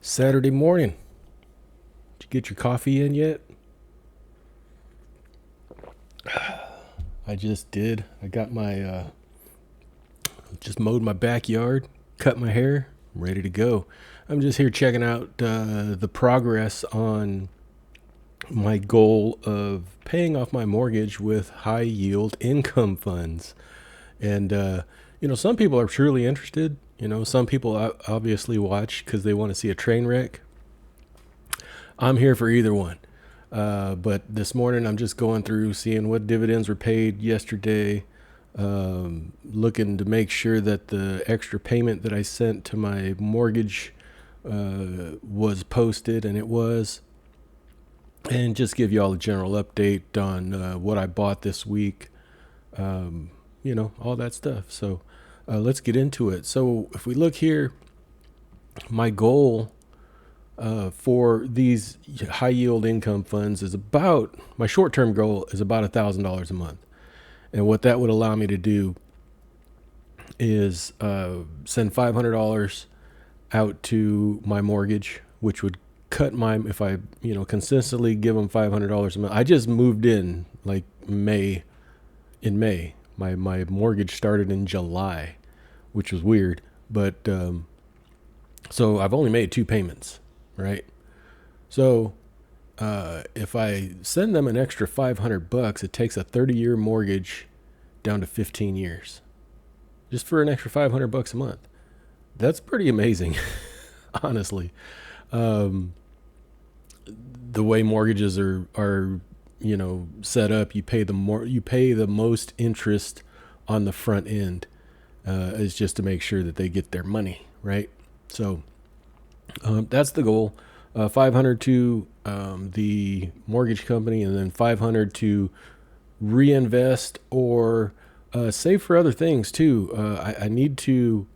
Saturday morning. Did you get your coffee in yet? I just did. I got my, just mowed my backyard, cut my hair, I'm ready to go. I'm just here checking out the progress on my goal of paying off my mortgage with high yield income funds. And, some people are truly interested. Some people obviously watch because they want to see a train wreck. I'm here for either one. But this morning I'm just going through seeing what dividends were paid yesterday, looking to make sure that the extra payment that I sent to my mortgage was posted, and it was. And just give you all a general update on what I bought this week, all that stuff. So let's get into it. So if we look here, my goal for these high yield income funds is my short-term goal is about $1,000 a month. And what that would allow me to do is send $500 out to my mortgage, which would cut if I, consistently give them $500 a month. I just moved in like May. My mortgage started in July, which was weird. But so I've only made 2 payments, right? So if I send them an extra $500, it takes a 30-year mortgage down to 15 years, just for an extra $500 a month. That's pretty amazing, honestly. The way mortgages are set up, you pay the most interest on the front end, is just to make sure that they get their money, right? So that's the goal. 500 to the mortgage company, and then 500 to reinvest or save for other things too. I need to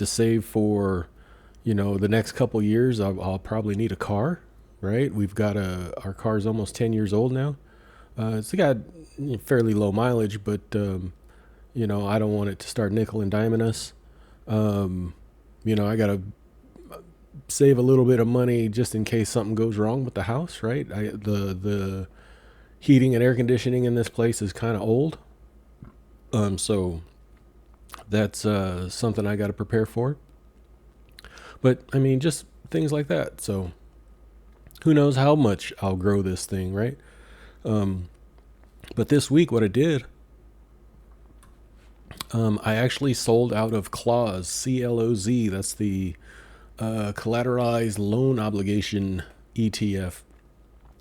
save for, the next couple years. I'll probably need a car, right? We've got our car's almost 10 years old now. It's got fairly low mileage, but I don't want it to start nickel and diming us. I got to save a little bit of money just in case something goes wrong with the house, right? The heating and air conditioning in this place is kind of old. So that's something I got to prepare for. But I mean, just things like that. So who knows how much I'll grow this thing, right? But this week, what I did, I actually sold out of CLOZ, CLOZ. That's the collateralized loan obligation ETF.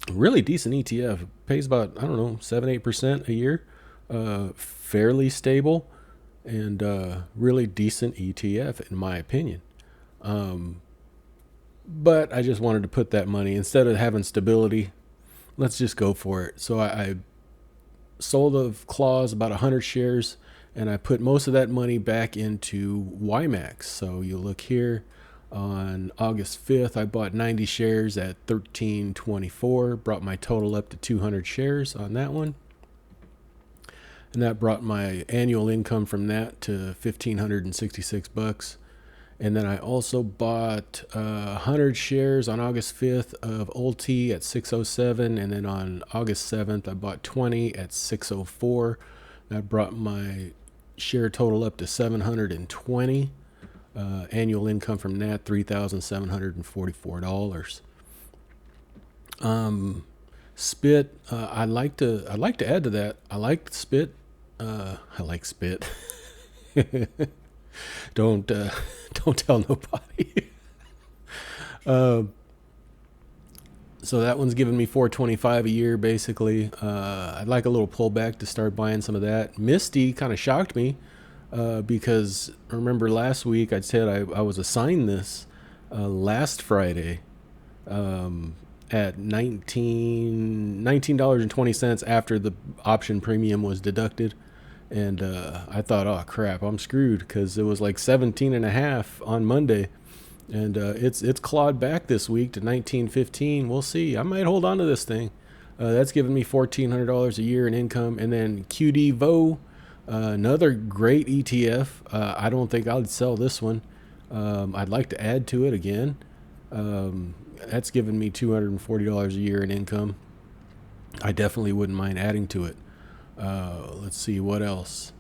Really decent ETF. Pays about, 7-8% a year. Fairly stable and really decent ETF in my opinion. But I just wanted to put that money, instead of having stability, let's just go for it. So I sold of CLOZ about 100 shares, and I put most of that money back into YMAX. So you look here, on August 5th, I bought 90 shares at $13.24, brought my total up to 200 shares on that one. And that brought my annual income from that to $1,566. And then I also bought 100 shares on August 5th of ULTY at $607. And then on August 7th, I bought 20 at $604. That brought my share total up to 720. Annual income from that, $3,744. SPYT, I'd like to add to that. I like SPYT. I like SPYT. Don't tell nobody. So that one's giving me $425 a year, basically. I'd like a little pullback to start buying some of that. MSTY kind of shocked me, because remember last week I said I was assigned this last Friday at $19.20 after the option premium was deducted. And I thought, oh crap, I'm screwed, because it was like 17.5 on Monday, and it's clawed back this week to 19.15. We'll see. I might hold on to this thing. That's giving me $1,400 a year in income. And then QDVO, another great ETF. I don't think I'd sell this one. I'd like to add to it again. That's given me $240 a year in income. I definitely wouldn't mind adding to it. Let's see what else.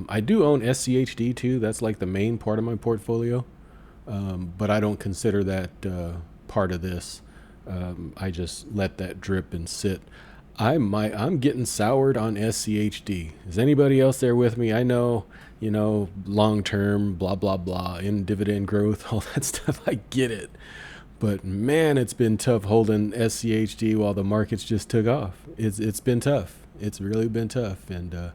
I do own SCHD too. That's like the main part of my portfolio, but I don't consider that part of this. I just let that drip and sit. I'm getting soured on SCHD. Is anybody else there with me? I know, long term, blah blah blah, in dividend growth, all that stuff. I get it, but man, it's been tough holding SCHD while the markets just took off. It's been tough. It's really been tough, and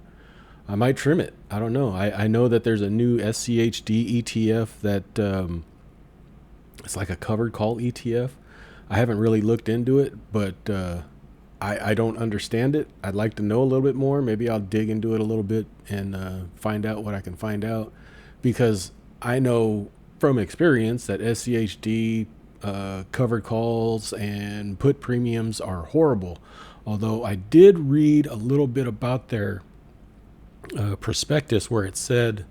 I might trim it. I don't know. I know that there's a new SCHD ETF that it's like a covered call ETF. I haven't really looked into it, but I don't understand it. I'd like to know a little bit more. Maybe I'll dig into it a little bit and find out what I can find out, because I know from experience that SCHD covered calls and put premiums are horrible. Although I did read a little bit about their prospectus where it said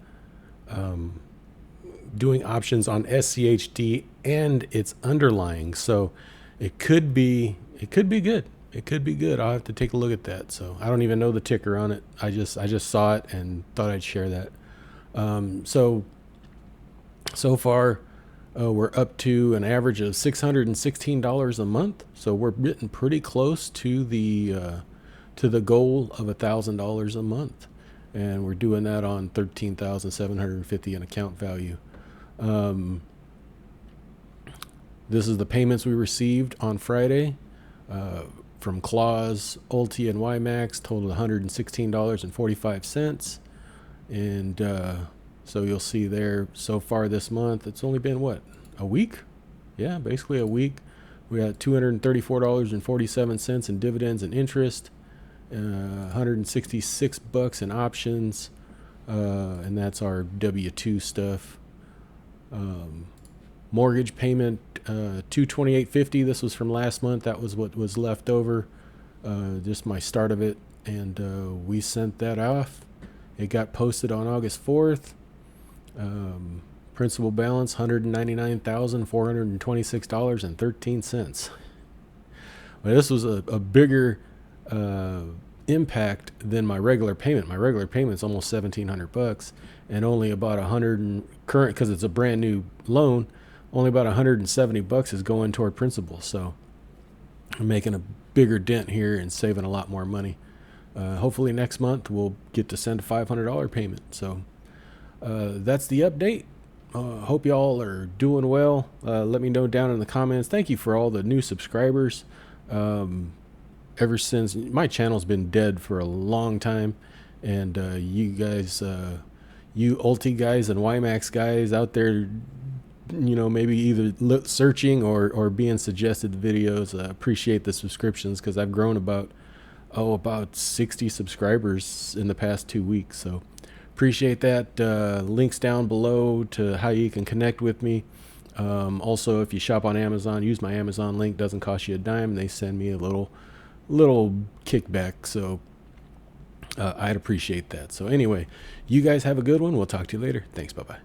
doing options on SCHD and its underlying. So it could be good. It could be good. I'll have to take a look at that. So I don't even know the ticker on it. I just saw it and thought I'd share that. So far, we're up to an average of $616 a month. So we're getting pretty close to the goal of $1,000 a month, and we're doing that on $13,750 in account value. This is the payments we received on Friday from Clause, ULTY, and YMAX, totaled $116.45. And so you'll see there, so far this month, it's only been what, a week? Yeah, basically a week. We got $234.47 in dividends and interest, $166 in options, and that's our W-2 stuff. Mortgage payment, $228.50. This was from last month. That was what was left over, just my start of it, and we sent that off. It got posted on August 4th. Principal balance $199,426.13. Well, this was a bigger impact than my regular payment. My regular payment is almost $1,700, and only about current, because it's a brand new loan, only about $170 is going toward principal. So I'm making a bigger dent here and saving a lot more money. Hopefully next month we'll get to send a $500 payment. So that's the update. Hope y'all are doing well. Let me know down in the comments. Thank you for all the new subscribers. Ever since my channel's been dead for a long time, and you guys, you ULTY guys and YMAX guys out there, maybe either searching or being suggested videos, appreciate the subscriptions, because I've grown about 60 subscribers in the past 2 weeks. So appreciate that. Links down below to how you can connect with me. Also, if you shop on Amazon, use my Amazon link. Doesn't cost you a dime, and they send me a little kickback. So I'd appreciate that. So anyway, you guys have a good one. We'll talk to you later. Thanks. Bye-bye.